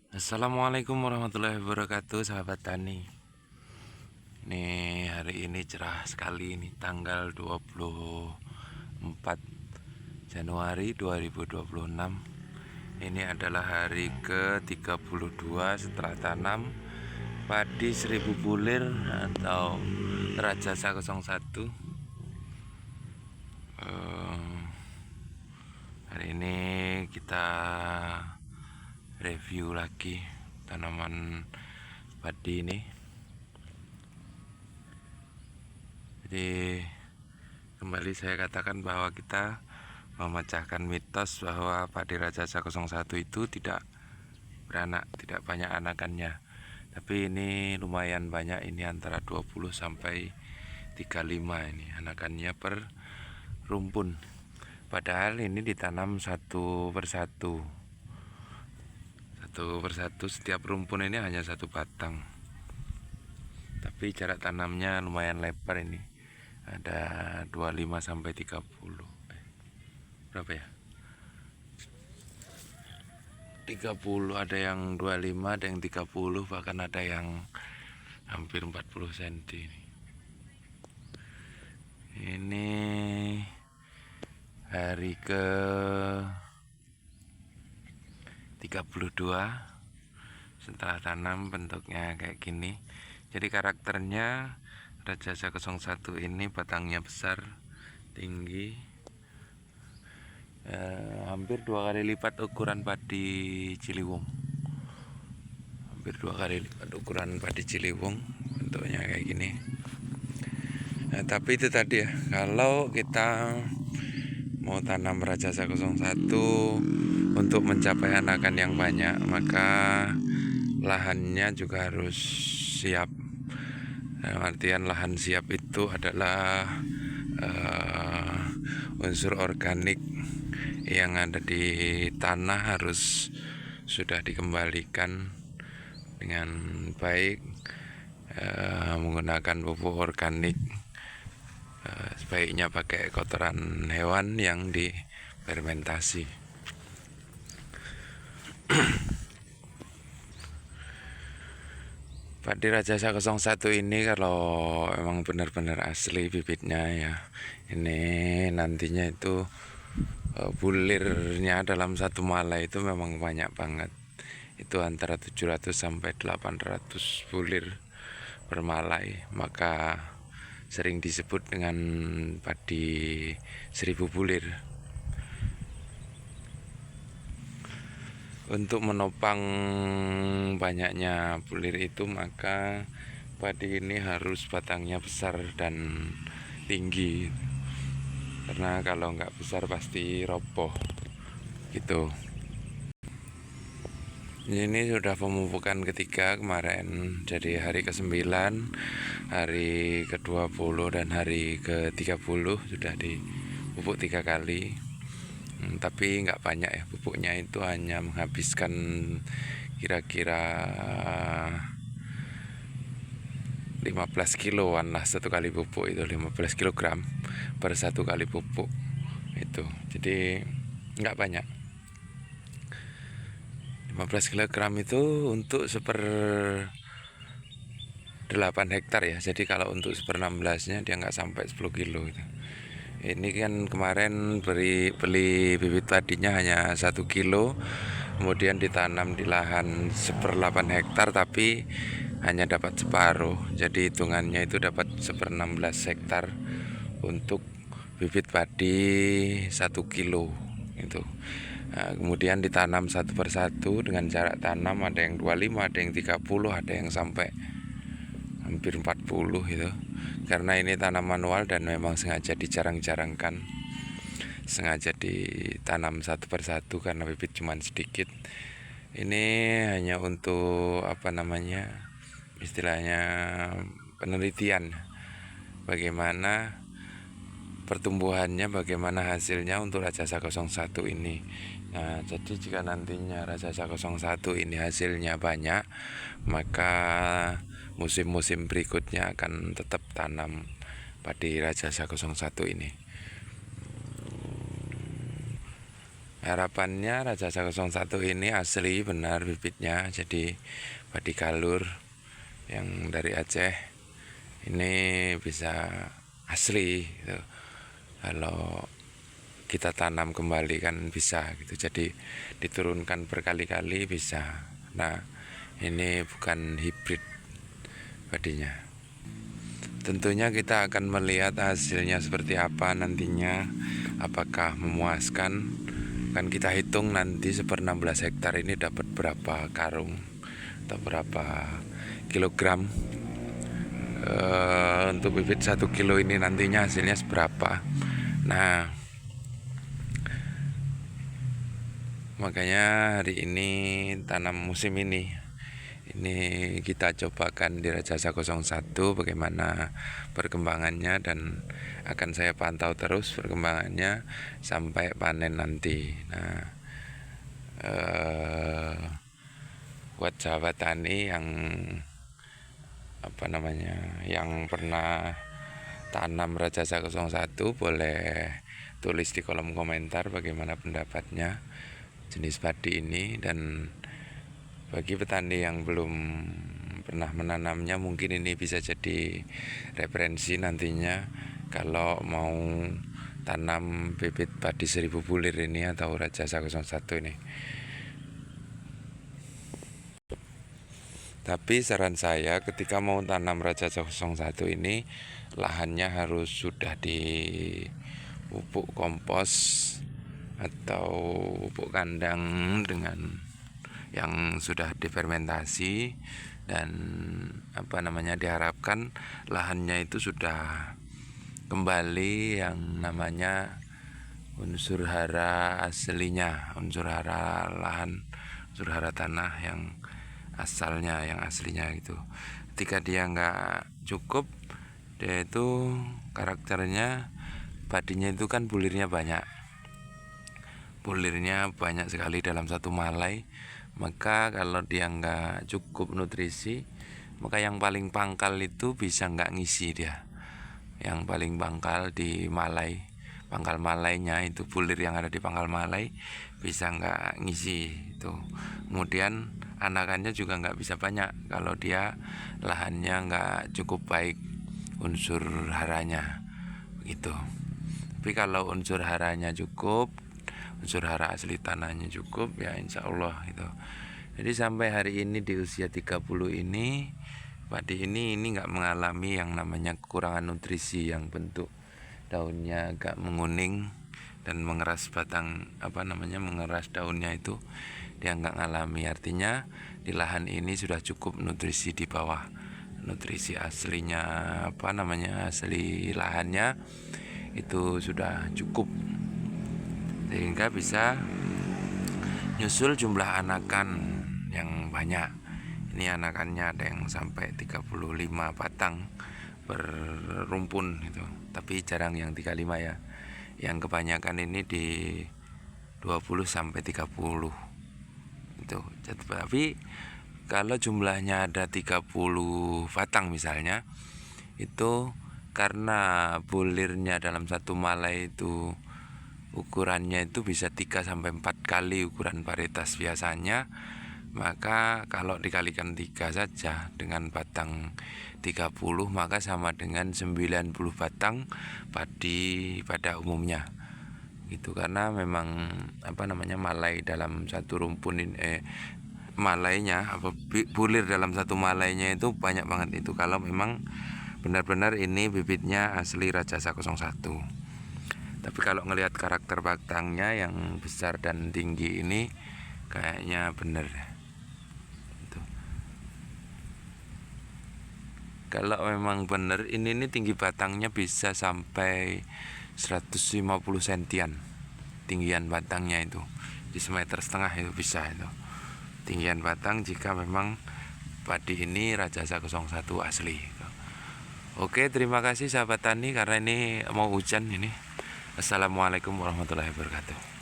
Assalamualaikum warahmatullahi wabarakatuh, sahabat tani. Nih, hari ini cerah sekali, ini tanggal 24 Januari 2026. Ini adalah hari ke-32 setelah tanam padi 1000 bulir atau Rajasa 01. Hari ini kita review lagi tanaman padi ini. Jadi kembali saya katakan bahwa kita memecahkan mitos bahwa padi Rajasa 01 itu tidak beranak, tidak banyak anakannya. Tapi ini lumayan banyak, ini antara 20 sampai 35 ini anakannya per rumpun. Padahal ini ditanam satu persatu. Satu persatu, setiap rumpun ini hanya satu batang. Tapi jarak tanamnya lumayan lebar ini. Ada 25 sampai 30. Berapa ya? 30, ada yang 25, ada yang 30, bahkan ada yang hampir 40 cm ini. Ini hari ke 32 setelah tanam, bentuknya kayak gini. Jadi karakternya Rajasa 01 ini batangnya besar, tinggi, hampir 2 kali lipat ukuran padi Ciliwung. Hampir 2 kali lipat ukuran padi Ciliwung, bentuknya kayak gini. Nah, tapi itu tadi ya, kalau kita mau tanam Rajasa 01 untuk mencapai anakan yang banyak, maka lahannya juga harus siap. Artian lahan siap itu adalah unsur organik yang ada di tanah harus sudah dikembalikan dengan baik, menggunakan pupuk organik. Sebaiknya pakai kotoran hewan yang difermentasi. Padi Rajasa 01 ini kalau emang benar-benar asli bibitnya ya, ini nantinya itu bulirnya dalam satu malai itu memang banyak banget. Itu antara 700 sampai 800 bulir per malai. Maka sering disebut dengan padi 1000 bulir. Untuk menopang banyaknya bulir itu, maka padi ini harus batangnya besar dan tinggi, karena kalau nggak besar pasti roboh gitu. Ini sudah pemupukan ketiga kemarin, jadi hari ke-9, hari ke-20 dan hari ke-30 sudah dipupuk 3 kali. Tapi nggak banyak ya, pupuknya itu hanya menghabiskan kira-kira 15 kiloan lah satu kali pupuk, itu 15 kg per satu kali pupuk itu. Jadi nggak banyak. 15 kg itu untuk 1/8 hektar ya. Jadi kalau untuk 1/16-nya dia nggak sampai 10 kilo gitu. Ini kan kemarin beli bibit padinya hanya 1 kilo, kemudian ditanam di lahan 1/8 hektar, tapi hanya dapat separuh. Jadi hitungannya itu dapat 1/16 hektar untuk bibit padi 1 kilo itu. Nah, kemudian ditanam satu persatu dengan jarak tanam ada yang 25, ada yang 30, ada yang sampai hampir 40 gitu. Karena ini tanam manual dan memang sengaja dijarang-jarangkan, sengaja ditanam satu persatu karena bibit cuma sedikit. Ini hanya untuk istilahnya penelitian, bagaimana pertumbuhannya, bagaimana hasilnya untuk Rajasa 01 ini. Nah, jadi jika nantinya Rajasa 01 ini hasilnya banyak, maka musim-musim berikutnya akan tetap tanam padi Rajasa 01 ini. Harapannya Rajasa 01 ini asli benar bibitnya, jadi padi galur yang dari Aceh ini bisa asli gitu. Kalau kita tanam kembali kan bisa gitu, jadi diturunkan berkali-kali bisa. Nah, ini bukan hibrid padinya. Tentunya kita akan melihat hasilnya seperti apa nantinya, apakah memuaskan. Kan kita hitung nanti 16 hektar ini dapat berapa karung atau berapa kilogram. Untuk bibit 1 kilo ini nantinya hasilnya seberapa. Nah, makanya hari ini tanam musim ini kita cobakan di Rajasa 01 bagaimana perkembangannya, dan akan saya pantau terus perkembangannya sampai panen nanti. Nah, buat sahabat tani yang yang pernah tanam Rajasa 01 boleh tulis di kolom komentar bagaimana pendapatnya jenis padi ini. Dan bagi petani yang belum pernah menanamnya, mungkin ini bisa jadi referensi nantinya kalau mau tanam bibit padi 1000 bulir ini atau Rajasa 01 ini. Tapi saran saya ketika mau tanam Rajasa 01 ini, lahannya harus sudah di pupuk kompos atau pupuk kandang dengan yang sudah difermentasi, dan diharapkan lahannya itu sudah kembali yang namanya unsur hara aslinya, unsur hara lahan, unsur hara tanah yang asalnya, yang aslinya gitu. Ketika dia nggak cukup, dia itu karakternya padinya itu kan bulirnya banyak sekali dalam satu malai. Maka kalau dia nggak cukup nutrisi, maka yang paling pangkal itu bisa nggak ngisi dia. Yang paling pangkal di malai, pangkal malainya itu, bulir yang ada di pangkal malai bisa nggak ngisi itu. Kemudian anakannya juga nggak bisa banyak kalau dia lahannya nggak cukup baik unsur haranya begitu. Tapi kalau unsur haranya cukup, unsur hara asli tanahnya cukup, ya insya Allah gitu. Jadi sampai hari ini di usia 30 ini, padi ini nggak mengalami yang namanya kekurangan nutrisi, yang bentuk daunnya agak menguning dan mengeras mengeras daunnya itu dia nggak ngalami. Artinya di lahan ini sudah cukup nutrisi di bawah, nutrisi aslinya asli lahannya itu sudah cukup, sehingga bisa nyusul jumlah anakan yang banyak. Ini anakannya ada yang sampai 35 batang berumpun gitu. Tapi jarang yang 35 ya. Yang kebanyakan ini di 20 sampai 30 itu. Tapi kalau jumlahnya ada 30 batang misalnya, itu karena bulirnya dalam satu malai itu ukurannya itu bisa 3 sampai 4 kali ukuran varietas biasanya. Maka kalau dikalikan 3 saja dengan batang 30, maka sama dengan 90 batang padi pada umumnya gitu. Karena memang malai dalam satu rumpun malainya bulir dalam satu malainya itu banyak banget itu, kalau memang benar-benar ini bibitnya asli Rajasa 01. Tapi kalau ngelihat karakter batangnya yang besar dan tinggi ini, kayaknya bener. Tuh. Kalau memang bener ini tinggi batangnya bisa sampai 150 sentian. Tinggian batangnya itu di 1,5 meter itu bisa itu. Tinggian batang jika memang padi ini Rajasa 01 asli. Oke, terima kasih sahabat tani, karena ini mau hujan ini. Assalamualaikum warahmatullahi wabarakatuh.